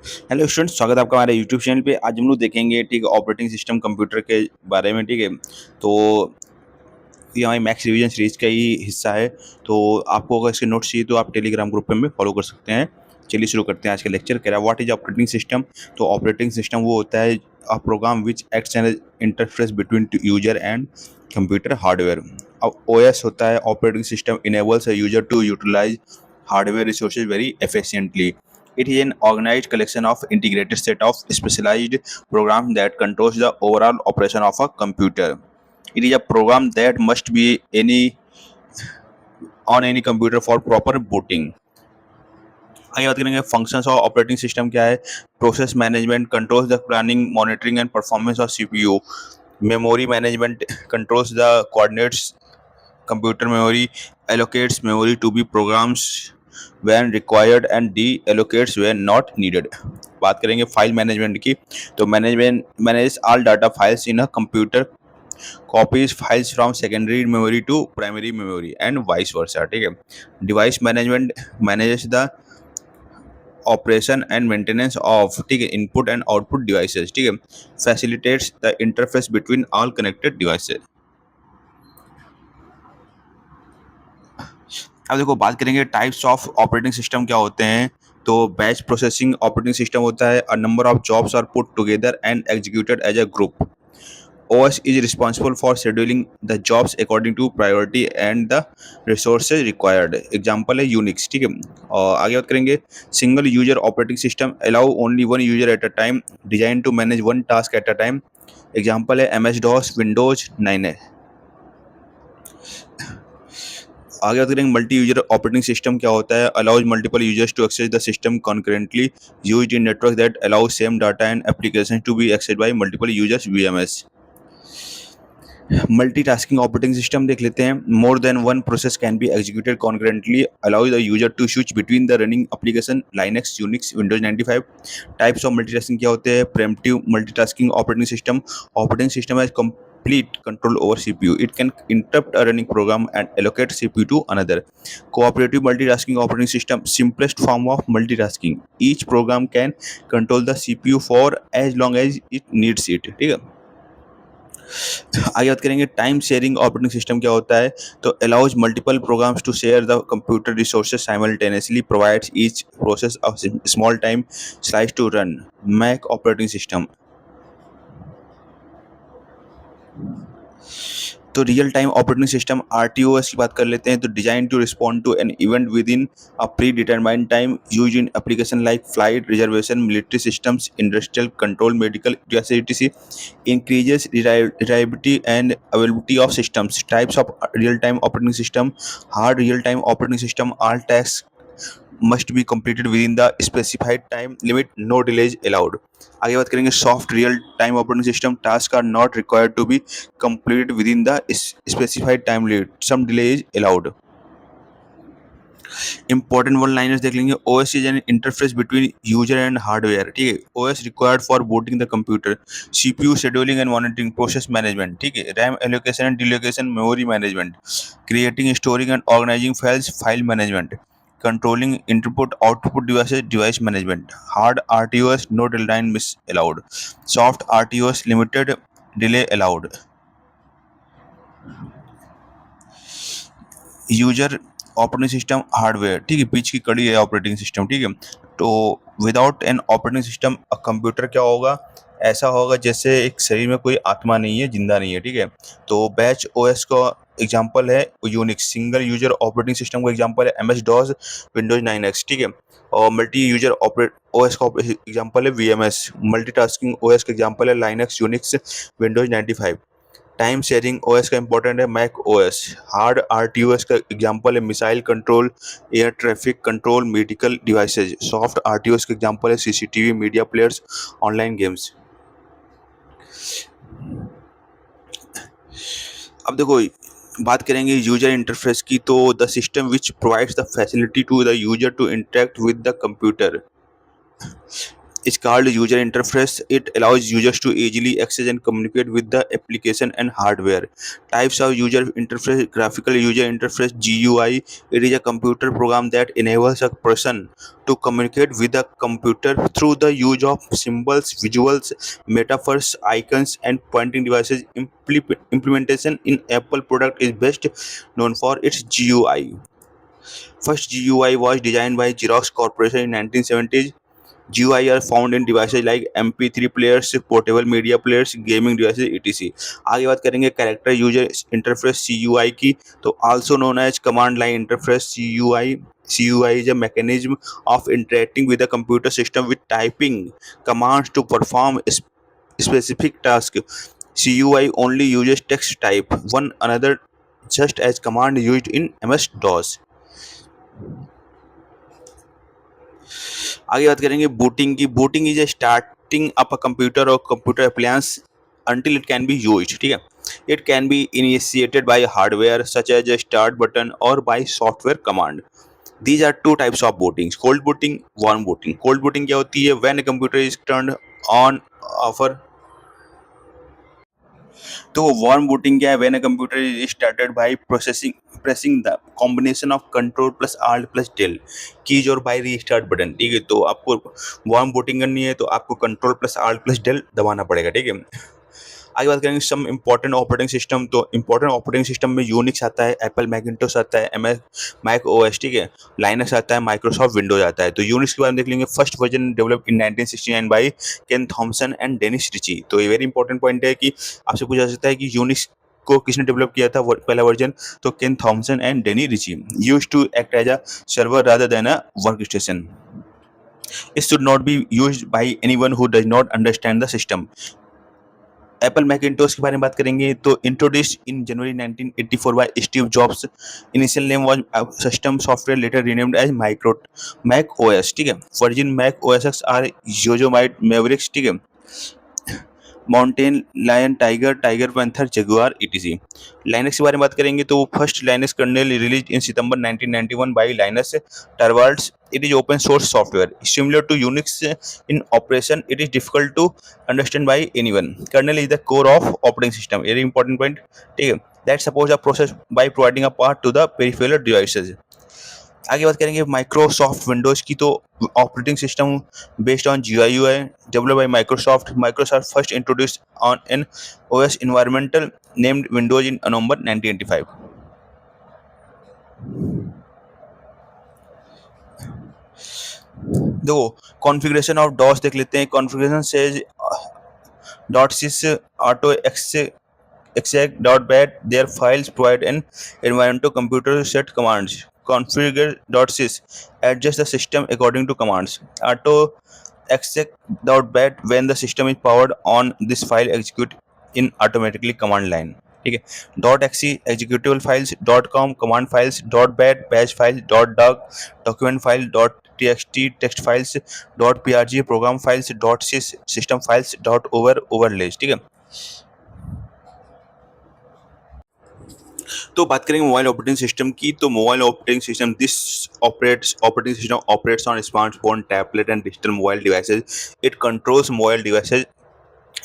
Hello students, स्वागत है आपका हमारे यूट्यूब चैनल पे। आज हम लोग देखेंगे ठीक है ऑपरेटिंग सिस्टम कंप्यूटर के बारे में। ठीक है, तो ये हमारी मैक्स रिवीजन सीरीज का ही हिस्सा है। तो आपको अगर इसके नोट्स चाहिए तो आप टेलीग्राम ग्रुप पे में फॉलो कर सकते हैं। चलिए शुरू करते हैं आज का लेक्चर। कह रहा है व्हाट इज ऑपरेटिंग सिस्टम। तो ऑपरेटिंग सिस्टम वो होता है a program which acts as interface between user and computer hardware. अब ओएस होता है operating system enables a user to utilize hardware resources very efficiently. It is an organized collection of integrated set of specialized programs that controls the overall operation of a computer. It is a program that must be on any computer for proper booting. आइए बात करेंगे functions of operating system क्या है। Process management controls the planning monitoring and performance of CPU. Memory management controls the coordinates computer memory, allocates memory to be programs when required and deallocates when not needed. बात करेंगे file management की। तो management manage all data files in a computer, copies files from secondary memory to primary memory and vice versa. ठीक है। Device management manages the operation and maintenance of, ठीक है, input and output devices. ठीक है। Facilitates the interface between all connected devices. अब देखो बात करेंगे टाइप्स ऑफ ऑपरेटिंग सिस्टम क्या होते हैं। तो बैच प्रोसेसिंग ऑपरेटिंग सिस्टम होता है a number of jobs are put together and executed as a group. OS is responsible for scheduling the jobs according to priority and the resources required. Example है Unix. ठीक है। और आगे बात करेंगे single user operating system allow only one user at a time, design to manage one task at a time. Example है MS-DOS Windows 9 है। आगे बात करेंगे मल्टी यूजर ऑपरेटिंग सिस्टम क्या होता है। Allows multiple users to access the system concurrently, used in network that allow same data and application to be accessed by multiple users VMS। Multitasking operating system देख लेते हैं। More than one process can be executed concurrently, allow the user to switch between the running application Linux Unix Windows 95। Types of multitasking क्या होते हैं। Preemptive multitasking operating system has complete control over CPU. It can interrupt a running program and allocate CPU to another. Cooperative multitasking operating system, simplest form of multitasking. Each program can control the CPU for as long as it needs it. ठीक है। आगे बात करेंगे time sharing operating system क्या होता है। तो allows multiple programs to share the computer resources simultaneously, provides each process a small time slice to run. Mac operating system. तो real time operating system RTOS की बात कर लेते हैं। तो designed to respond to an event within a predetermined time, use in application like flight reservation, military systems, industrial control, medical etc. Increases reliability and availability of systems. Types of real time operating system. Hard real time operating system, all task must be completed within the specified time limit, no delays allowed. आगे बात करेंगे soft real time operating system. Task are not required to be completed within the specified time limit, some delay is allowed. Important one liners देख लेंगे। OS is an interface between user and hardware. ठीक है। OS required for booting the computer. CPU scheduling and monitoring, process management. ठीक है। RAM allocation and deallocation, memory management. Creating storing and organizing files, file management. Controlling input output devices, device management. Hard RTOS, no deadline miss allowed. Soft RTOS, limited delay allowed. User operating system hardware, ठीक है, बीच की कड़ी है operating system. ठीक है। तो without an operating system computer क्या होगा, ऐसा होगा जैसे एक शरीर में कोई आत्मा नहीं है, जिंदा नहीं है। ठीक है। तो बैच OS का एग्जांपल है Unix. Single user operating system का एग्जांपल है MS-DOS विंडोज 9X। ठीक है। और मल्टी यूजर ऑपरेट OS का एग्जांपल है VMS। मल्टीटास्किंग OS का एग्जांपल है Linux Unix Windows 95। Time sharing OS का इंपॉर्टेंट है मैक OS। हार्ड RTOS का एग्जांपल है missile control, air traffic control, medical devices. Soft RTOS का एग्जांपल है CCTV, media players, online games. अब देखो बात करेंगे यूजर इंटरफेस की। तो the system which provides the facility to the user to interact with the computer. is called user interface. It allows users to easily access and communicate with the application and hardware. Types of user interface: graphical user interface GUI. It is a computer program that enables a person to communicate with a computer through the use of symbols, visuals, metaphors, icons, and pointing devices. Implementation in Apple product is best known for its GUI. First GUI was designed by Xerox Corporation in 1970s. GUI are found in devices like MP3 players, portable media players, gaming devices, etc. आगे बात करेंगे character user interface CUI की, तो also known as command line interface CUI. CUI is a mechanism of interacting with the computer system with typing commands to perform specific tasks. CUI only uses text type, one another just as command used in MS-DOS. आगे बात करेंगे booting की. Booting is a starting up a computer और computer appliance until it can be used. ठीक है, it can be initiated by hardware such as a start button or by software command. These are two types of bootings: cold booting, warm booting. Cold booting क्या होती है? When a computer is turned on offer. तो warm booting क्या है? When a computer is started by pressing the combination of control plus alt plus del keys और by restart button. ठीक है, तो आपको वार्म बूटिंग करनी है तो आपको control plus alt plus del दबाना पड़ेगा. ठीक है, आगे बात करेंगे सम इंपॉर्टेंट ऑपरेटिंग सिस्टम. तो इंपॉर्टेंट ऑपरेटिंग सिस्टम में यूनिक्स आता है, एप्पल मैकिंटोश आता है, मैक ओएस, ठीक है, लाइनक्स आता है, माइक्रोसॉफ्ट विंडोज आता है. तो यूनिक्स के बारे में देख लेंगे. First version develop in 1969 by Ken Thompson and Dennis Ritchie. तो ये वेरी इंपॉर्टेंट पॉइंट है कि आपसे पूछा जा सकता है कि यूनिक्स को किसने डेवलप किया था पहला वर्जन? तो Ken Thompson and Dennis Ritchie. Used to act as a server rather than a workstation. It should not be used by anyone who does not understand the system. Apple Macintosh के बारे में बात करेंगे तो introduced in January 1984 by Steve Jobs. Initial name was system software, later renamed as Mac OS. ठीक है, version Mac OS X are Yosemite Mavericks. ठीक है, Mountain Lion, Tiger, Tiger Panther, Jaguar, etc. Linux के बारे में बात करेंगे तो first Linux kernel release in September 1991 by Linus Torvalds. It is open source software similar to Unix in operation. It is difficult to understand by anyone. Kernel is the core of operating system. Very important point. ठीक है, that supports a process by providing a path to the peripheral devices. आगे बात करेंगे Microsoft Windows की. तो operating system based on GUI developed by Microsoft. Microsoft first introduced on an OS environmental named Windows in November 1985. देखो configuration of DOS देख लेते हैं. Configuration says .sys auto exec .bat their files provide an environment to computer to set commands. Configure .sys adjust the system according to commands. Auto exec .bat when the system is powered on, this file execute in automatically command line. ठीक है, .exe executable files, .com command files, .bat bash files, .doc document file, .txt text files, .prg program files, .sys system files, .overlays. ठीक है, तो बात करेंगे mobile operating system की. तो mobile operating system this operating system operates on smartphone, tablet and digital mobile devices. It controls mobile devices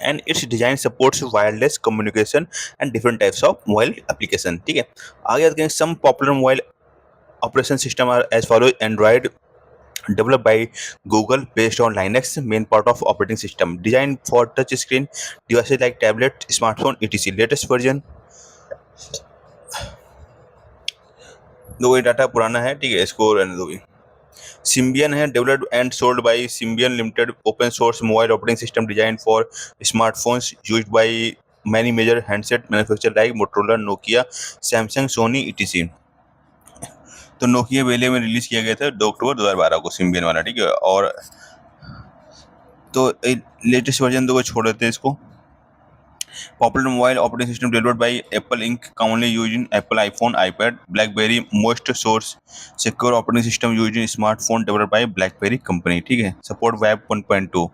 and its design supports wireless communication and different types of mobile application. ठीक है, आगे आते हैं some popular mobile operation system are as follows. Android developed by Google based on Linux, main part of operating system, designed for touch screen devices like tablet, smartphone, etc. Latest version, दो ये data पुराना है. ठीक है, इसको रहने दो. Symbian है developed and sold by Symbian Limited, open source mobile operating system designed for smartphones, used by many major handset manufacturers like Motorola, Nokia, Samsung, Sony, etc. तो नोकिया वेले में रिलीज किया गया था 2 अक्टूबर 2012 को Symbian वाला. ठीक है, और तो लेटेस्ट वर्जन दो छोड़ देते हैं इसको. Popular mobile operating system developed by Apple Inc. commonly used in Apple iPhone, iPad, BlackBerry. Most source secure operating system used in smartphone developed by BlackBerry company. ठीक है, support Web 1.2.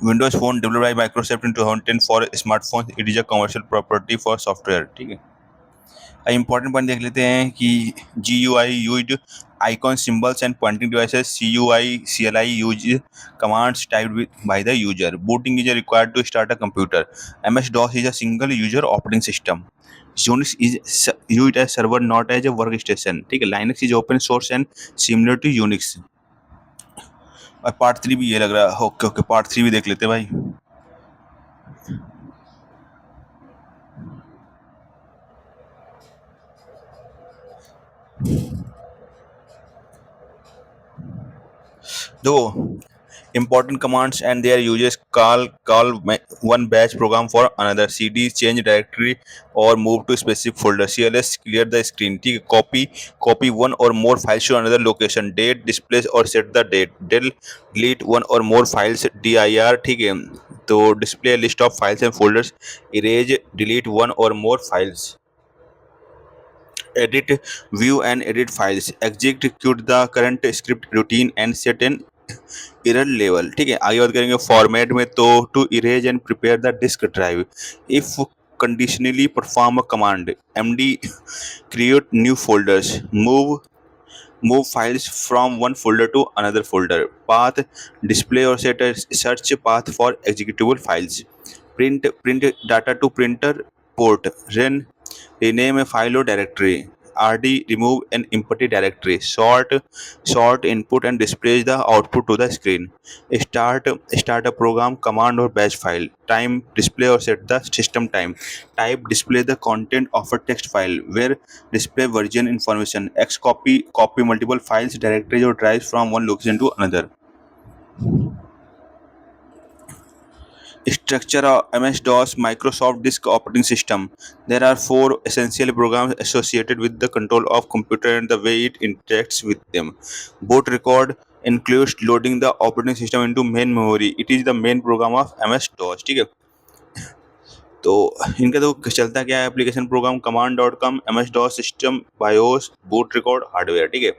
Windows Phone developed by Microsoft in 2010 for smartphones. It is a commercial property for software. ठीक है, important point देख लेते हैं कि GUI used icon symbols and pointing devices. CUI, CLI use commands typed by the user. Booting is required to start a computer. MS-DOS is a single user operating system. Unix is used as server, not as a workstation. ठीक है. Linux is open source and similar to Unix. और part 3 भी ये लग रहा है. Okay okay, part 3 भी देख लेते हैं भाई. दो important commands and their uses. One batch program for another. CD change directory or move to specific folder. CLS clear the screen. ठीक है. Copy one or more files to another location. Date displays or set the date. Delete one or more files. dir. ठीक है. तो display a list of files and folders. Erase delete one or more files. Edit view and edit files. Execute the current script routine and set an error level. ठीक है. आगे बात करेंगे format में. तो to erase and prepare the disk drive. If conditionally perform a command. MD create new folders. Move files from one folder to another folder. Path display or set a search path for executable files. Print data to printer port. Rename a file or directory. RD remove an empty directory. Sort input and displays the output to the screen. Start a program, command or batch file. Time display or set the system time. Type display the content of a text file where display version information. Copy multiple files, directories or drives from one location to another. Structure of MS-DOS Microsoft Disk Operating System. There are 4 essential programs associated with the control of computer and the way it interacts with them. Boot record includes loading the operating system into main memory. It is the main program of MS-DOS. ठीक है. तो इनका तो चलता क्या है. Application program, command.com, MS-DOS system, BIOS, boot record, hardware. ठीक है.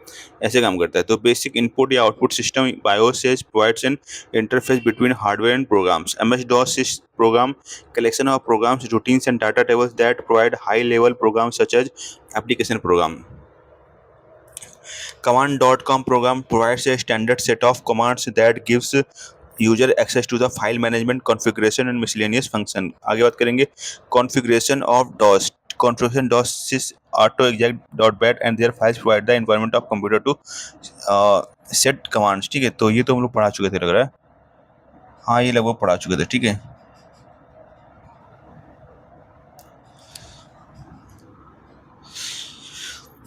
ऐसे काम करता है. तो बेसिक इनपुट या आउटपुट सिस्टम बायोस से provides an interface between hardware and programs. MS-DOS is program collection of programs, routines and data tables that provide high level programs such as application program. Command.com program provides a standard set of commands that gives user access to the file management, configuration and miscellaneous function. आगे बात करेंगे configuration of DOS. Configuration DOS is autoexec.bat and their files provide the environment of computer to set commands. ठीक है. तो ये तो हम लोग पढ़ा चुके थे लग रहा है. हाँ, ये लगभग पढ़ा चुके थे. ठीक है.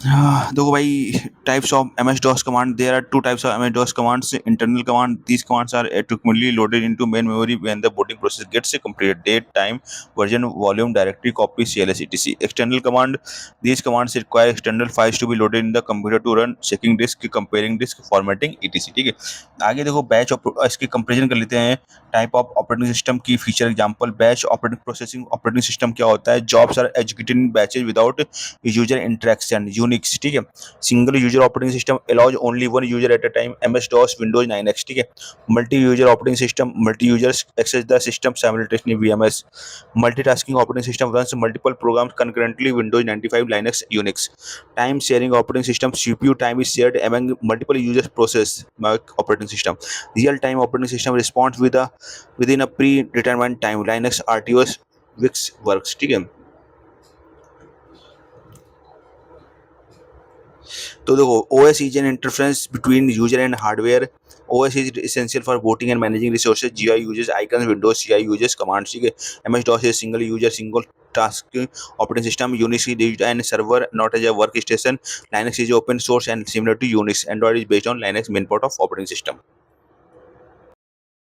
देखो भाई, types of MS-DOS command. There are 2 types of MS-DOS commands. Internal command. These commands are automatically loaded into main memory when the booting process gets completed. Date, time, version, volume, directory, copy, CLS, etc. External command. These commands require external files to be loaded in the computer to run, checking disk, comparing disk, formatting, etc. ठीक है. आगे देखो batch इसकी comparison कर लेते हैं. Type of operating system की feature example. Batch operating processing operating system क्या होता है. Jobs are executed in batches without user interaction. Unix. ठीक है. Single user operating system allows only one user at a time. MS-DOS Windows 9X. ठीक है. Multi user operating system. Multi users access the system simultaneously. VMS. Multitasking operating system runs multiple programs concurrently. Windows 95, Linux, Unix. Time sharing operating system. CPU time is shared among multiple users process operating system. Real time operating system responds within a predetermined time. Linux, RTOS, Wix works. ठीक है. तो देखो OS is an interface between user and hardware. OS is essential for booting and managing resources. GUI uses icons. Windows CI uses commands. ठीक है. MS-DOS is single user, single task operating system. Unix is used as a server, not as a workstation. Linux is open source and similar to Unix. Android is based on Linux, main part of operating system.